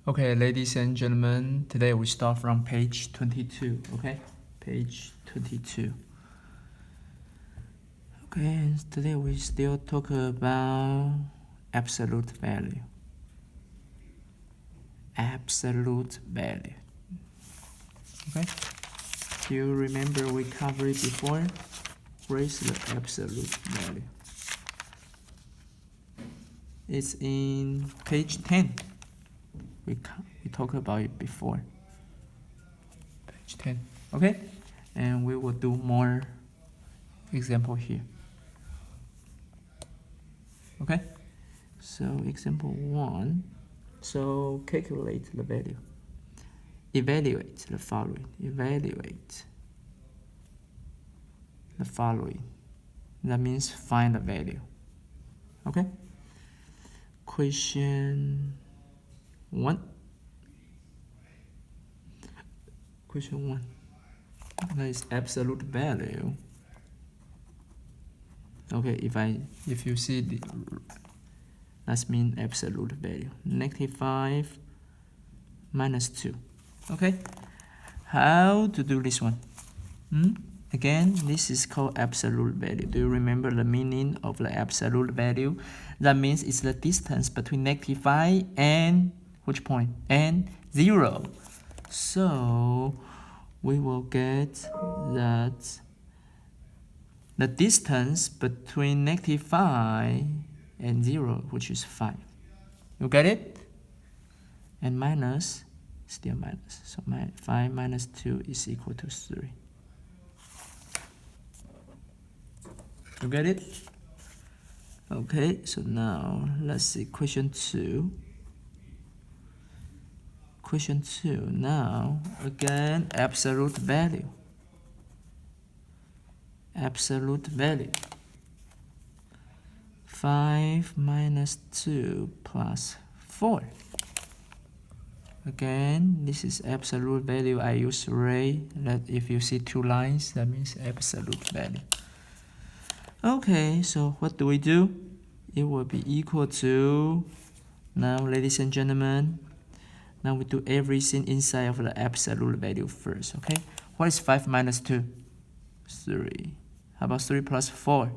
Okay, ladies and gentlemen, today we start from page 22, okay? Page 22. Okay, today we still talk about absolute value. Absolute value. Okay? Do you remember we covered it before? Where is the absolute value? It's in page 10. We talked about it before. Page 10. Okay? And we will do more example here. Okay? So example 1. So calculate the value. Evaluate the following. Evaluate the following. That means find the value. Okay? Question 1. Question 1. That is absolute value. Okay, if you see the, that means absolute value. -5 minus 2. Okay? How to do this one? Again, this is called absolute value. Do you remember the meaning of the absolute value? That means it's the distance between -5 and which point? And 0. So we will get that the distance between -5 and 0, which is 5. You get it? And minus, still minus. So 5 minus 2 is equal to 3. You get it? Okay, so now let's see question 2. Question 2, now again absolute value. Absolute value. 5 minus 2 plus 4. Again, this is absolute value. I use ray. That if you see 2 lines, that means absolute value. Okay, so what do? It will be equal to, now ladies and gentlemen, now we do everything inside of the absolute value first, okay? What is 5 minus 2? 3. How about 3 plus 4?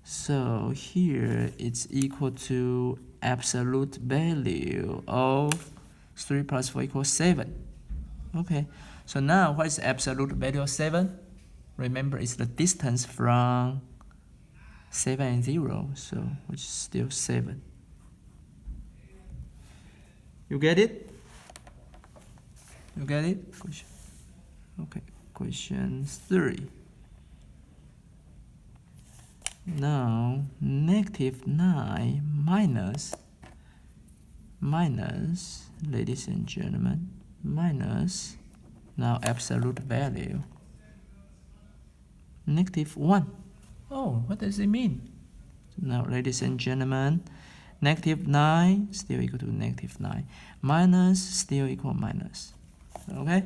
So here it's equal to absolute value of 3 plus 4 equals 7. Okay, so now what is the absolute value of 7? Remember, it's the distance from 7 and 0, so which is still 7. You get it? You get it? Okay, question 3. Now, -9 minus, ladies and gentlemen, minus, now absolute value, -1. Oh, what does it mean? Now, ladies and gentlemen, -9 still equal to -9. Minus still equal minus. Okay?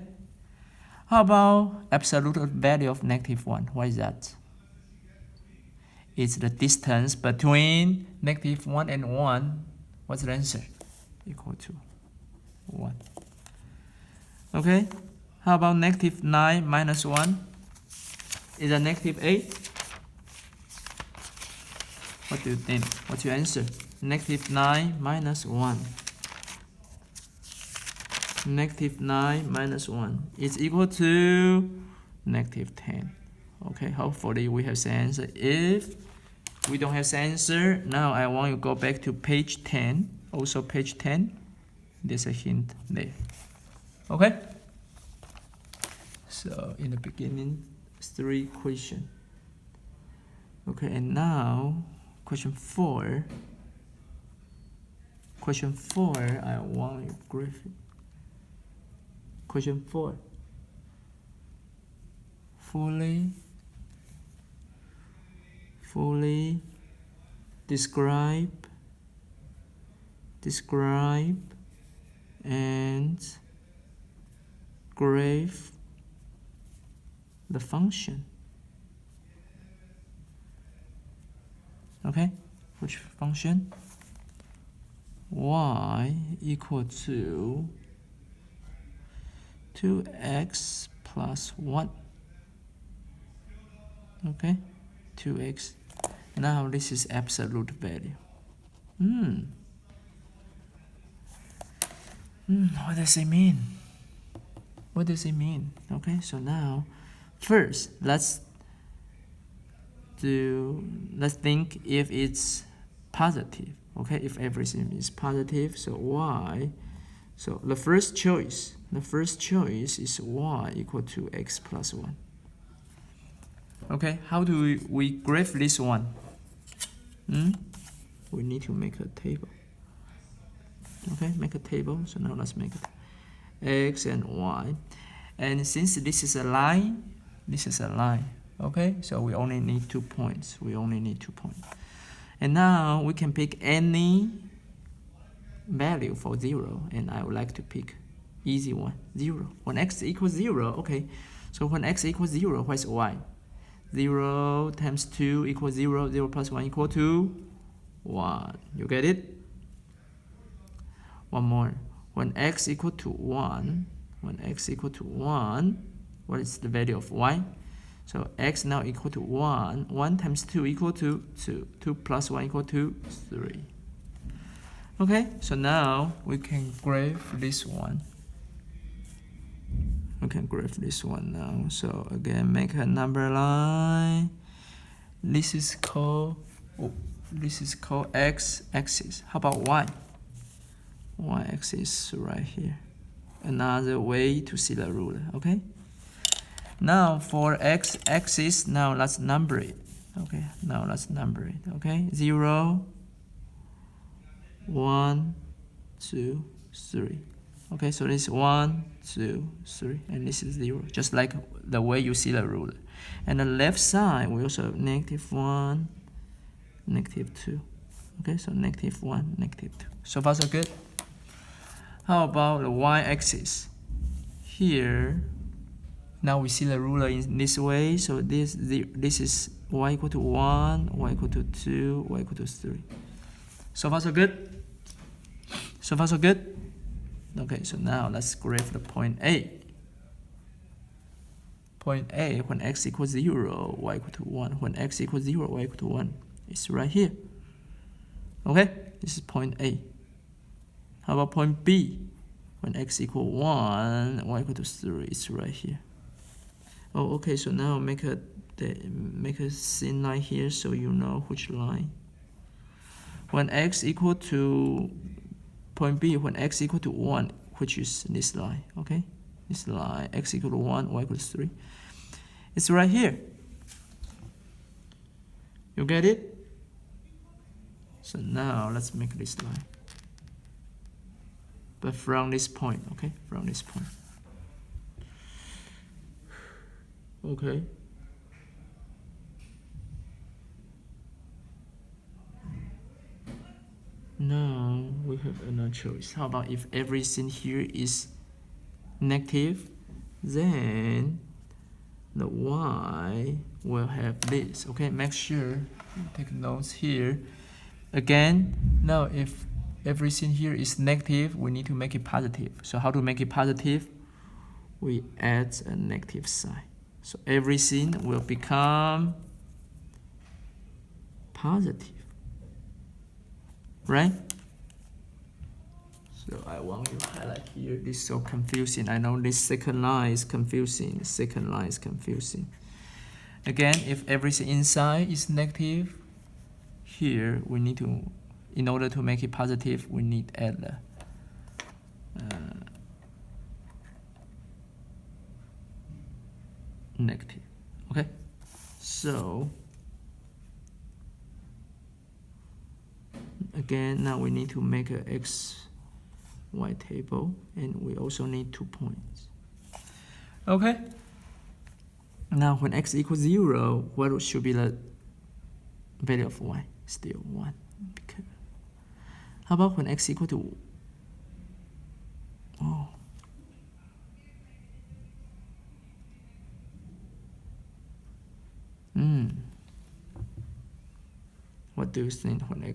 How about absolute value of -1? What is that? It's the distance between -1 and 1. What's the answer? Equal to 1. Okay? How about -9 minus 1? Is a -8? What do you think? What's your answer? -9 minus 1. -9 minus 1 is equal to -10. Okay, hopefully we have the answer. If we don't have the answer, now I want you to go back to page 10. Also page 10. There's a hint there. Okay? So in the beginning, 3 questions. Okay, and now question 4. Question 4, I want you to graph it. Question 4. Fully describe and graph the function. Okay, which function? y equal to 2x plus 1. Okay, 2x. Now this is absolute value. What does it mean? What does it mean? Okay, so now first let's think if it's positive. Okay, if everything is positive, so y, so the first choice is y equal to x plus 1. Okay, how do we graph this one? We need to make a table. Okay, make a table. So now let's make it x and y. And since this is a line, okay, so we only need 2 points. And now we can pick any value for 0, and I would like to pick easy one, 0. When x equals 0, okay, so when x equals 0, what's y? 0 times 2 equals 0, 0 plus 1 equals 1. You get it? One more. When x equal to 1, what is the value of y? So x now equal to 1. 1 times 2 equal to 2. 2 plus 1 equal to 3. Okay, so now we can graph this one. Now. So again, make a number line. This is called x-axis. How about y? Y-axis right here. Another way to see the ruler. Okay. Now for x-axis, now let's number it. Okay. Okay. 0, 1, 2, 3. Okay, so this is 1, 2, 3, and this is 0, just like the way you see the ruler. And the left side, we also have -1, -2. Okay, so -1, -2. So far, so good. How about the y-axis? Here, now we see the ruler in this way. So this is y equal to 1, y equal to 2, y equal to 3. So far, so good. Okay, so now let's graph the point A. Point A, when x equals 0, y equal to 1. When x equals 0, y equal to 1. It's right here. Okay, this is point A. How about point B? When x equals 1, y equal to 3. It's right here. Oh, okay, so now make a thin line here so you know which line. When x equal to point B, when x equal to 1, which is this line, okay? This line, x equal to 1, y equal to 3. It's right here. You get it? So now let's make this line. But from this point, okay? From this point. Okay. Now we have another choice. How about if everything here is negative, then the y will have this. Okay, make sure you take notes here. Again, now if everything here is negative, we need to make it positive. So how to make it positive? We add a negative sign. So everything will become positive. Right? So I want you to highlight here. This is so confusing. I know this second line is confusing. Again, if everything inside is negative, here we need to, in order to make it positive, we need to add the negative. Okay? So again, now we need to make a x, y table, and we also need 2 points. Okay. Now when x equals 0, what should be the value of y? Still 1. Because how about when x equal to what do you think when x